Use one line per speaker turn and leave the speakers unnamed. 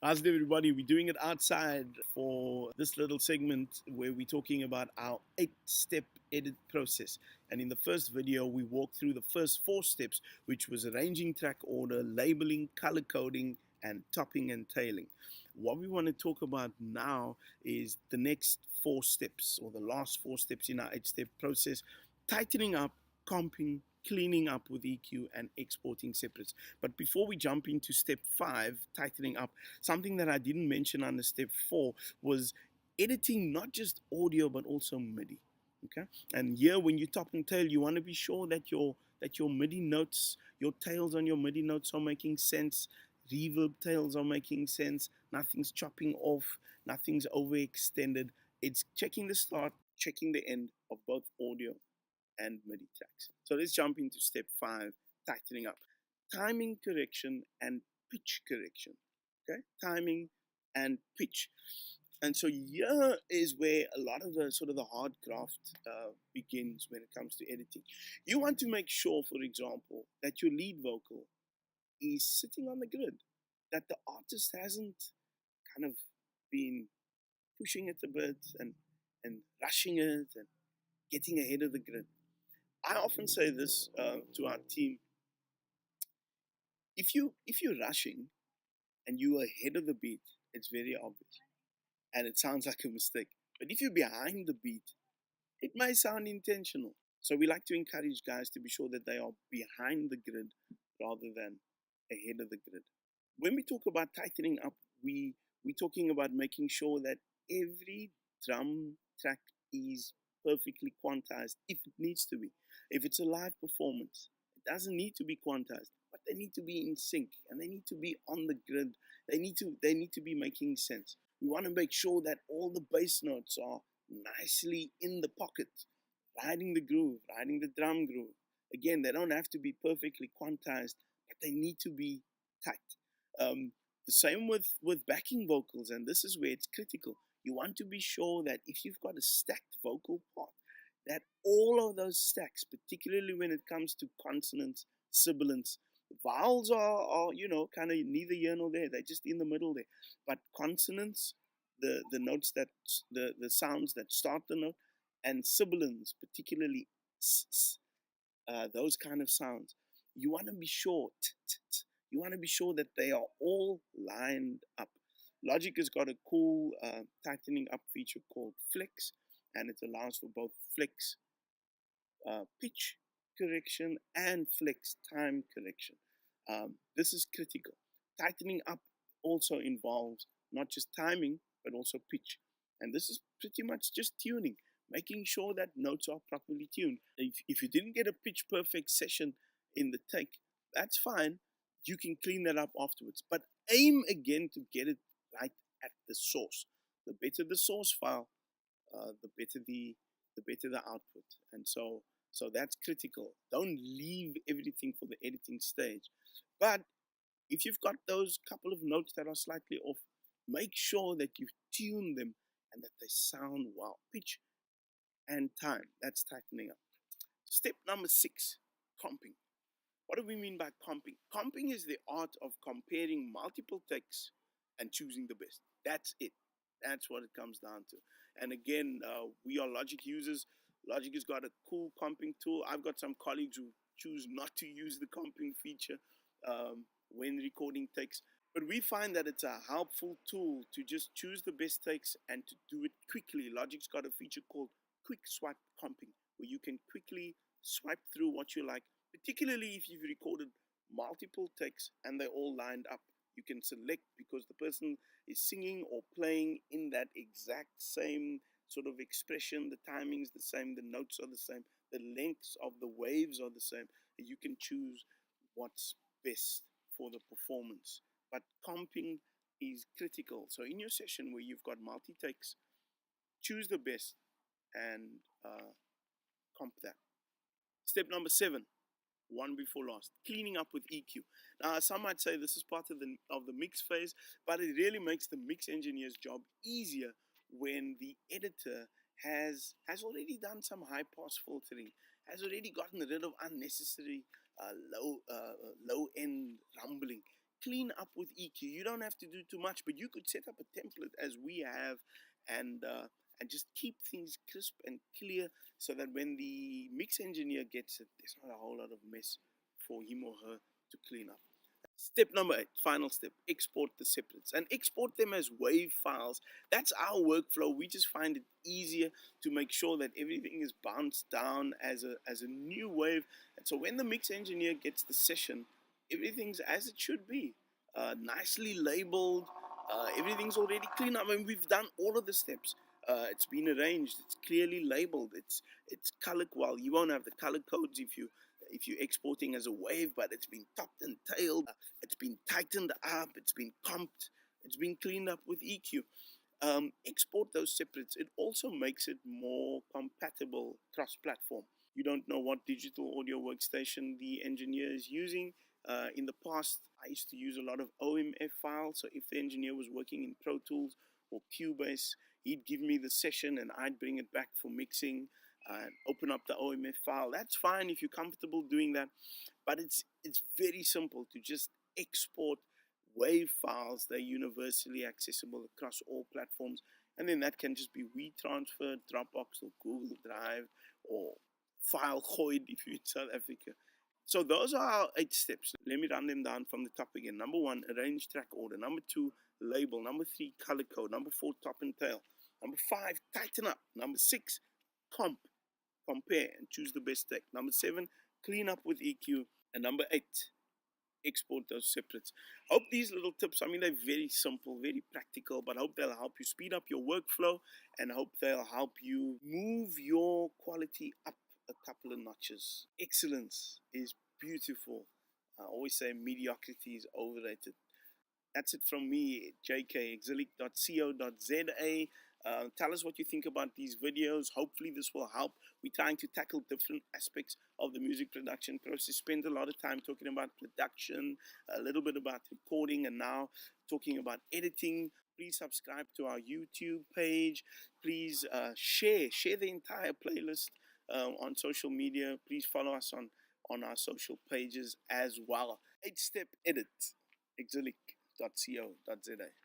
How's it, everybody? We're doing it outside for this little segment where we're talking about our 8-step edit process. And in the first video, we walked through the first 4 steps, which was arranging track order, labeling, color coding, and topping and tailing. What we want to talk about now is the next 4 steps, or the last 4 steps in our 8-step process: tightening up, comping, cleaning up with EQ, and exporting separates. But before we jump into step 5, tightening up, something that I didn't mention under step 4 was editing not just audio but also MIDI. Okay, and here when you top and tail, you want to be sure that your MIDI notes, your tails on your MIDI notes are making sense. Reverb tails are making sense. Nothing's chopping off. Nothing's overextended. It's checking the start, checking the end of both audio and MIDI tracks. So let's jump into step 5, tightening up. Timing correction and pitch correction. Okay, timing and pitch. And so here is where a lot of the sort of the hard craft begins when it comes to editing. You want to make sure, for example, that your lead vocal is sitting on the grid, that the artist hasn't kind of been pushing it a bit and rushing it and getting ahead of the grid. I often say this to our team: if you're rushing and you're ahead of the beat, it's very obvious and it sounds like a mistake. But if you're behind the beat, it may sound intentional. So we like to encourage guys to be sure that they are behind the grid rather than ahead of the grid. When we talk about tightening up, we're talking about making sure that every drum track is perfectly quantized if it needs to be. If it's a live performance, it doesn't need to be quantized, but they need to be in sync and they need to be on the grid. They need to be making sense. We want to make sure that all the bass notes are nicely in the pocket, riding the groove, riding the drum groove. Again, they don't have to be perfectly quantized, but they need to be tight. The same with backing vocals, and this is where it's critical. You want to be sure that if you've got a stacked vocal part, that all of those stacks, particularly when it comes to consonants, sibilants, vowels are kind of neither here nor there. They're just in the middle there. But consonants, the notes that the sounds that start the note, and sibilants, particularly those kind of sounds, you want to be sure. You want to be sure that they are all lined up. Logic has got a cool tightening up feature called Flex, and it allows for both Flex pitch correction and Flex time correction. This is critical. Tightening up also involves not just timing, but also pitch. And this is pretty much just tuning, making sure that notes are properly tuned. If you didn't get a pitch perfect session in the take, that's fine. You can clean that up afterwards. But aim again to get it right at the source. The better the source file, the better the output. And so that's critical. Don't leave everything for the editing stage. But if you've got those couple of notes that are slightly off, make sure that you've tuned them and that they sound well. Pitch and time. That's tightening up. Step number 6, comping. What do we mean by comping? Comping is the art of comparing multiple takes and choosing the best. That's it. That's what it comes down to. And again, we are Logic users. Logic has got a cool comping tool. I've got some colleagues who choose not to use the comping feature when recording takes. But we find that it's a helpful tool to just choose the best takes and to do it quickly. Logic's got a feature called quick swipe comping, where you can quickly swipe through what you like, particularly if you've recorded multiple takes and they're all lined up. You can select, because the person is singing or playing in that exact same sort of expression, the timing's the same, the notes are the same, the lengths of the waves are the same. You can choose what's best for the performance. But comping is critical. So in your session where you've got multi-takes, choose the best and comp that. Step number 7, one before last, cleaning up with EQ. Now, some might say this is part of the mix phase, but it really makes the mix engineer's job easier when the editor has already done some high pass filtering, has already gotten rid of unnecessary low end rumbling. clean up with EQ. You don't have to do too much, but you could set up a template as we have, and just keep things crisp and clear, so that when the mix engineer gets it, there's not a whole lot of mess for him or her to clean up. Step number 8, final step, export the separates and export them as WAV files. That's our workflow. We just find it easier to make sure that everything is bounced down as a new wave. And so when the mix engineer gets the session, everything's as it should be, nicely labeled. Everything's already clean up, and we've done all of the steps. It's been arranged. It's clearly labeled. It's color. Well, you won't have the color codes if you're exporting as a wave, but it's been topped and tailed, it's been tightened up, it's been comped, it's been cleaned up with EQ. Export those separates. It also makes it more compatible cross-platform. You don't know what digital audio workstation the engineer is using. In the past, I used to use a lot of OMF files. So if the engineer was working in Pro Tools or Cubase, he'd give me the session and I'd bring it back for mixing and open up the OMF file. That's fine if you're comfortable doing that, but it's very simple to just export WAV files. They're universally accessible across all platforms, and then that can just be WeTransfer, Dropbox, or Google Drive, or FileGoid if you're in South Africa. So those are our 8 steps. Let me run them down from the top again. Number 1, arrange track order. Number 2, label. Number 3, color code. Number 4, top and tail. Number 5, tighten up. Number 6, comp. Compare and choose the best take. Number 7, clean up with EQ. And number 8, export those separates. Hope these little tips, I mean, they're very simple, very practical, but hope they'll help you speed up your workflow, and hope they'll help you move your quality up a couple of notches. Excellence is beautiful. I always say mediocrity is overrated. That's it from me, JK, exilic.co.za. Tell us what you think about these videos. Hopefully this will help. We're trying to tackle different aspects of the music production process. Spend a lot of time talking about production, a little bit about recording, and now talking about editing. Please subscribe to our YouTube page. Please share the entire playlist on social media. Please follow us on our social pages as well. 8-step edit, exilic.co.za.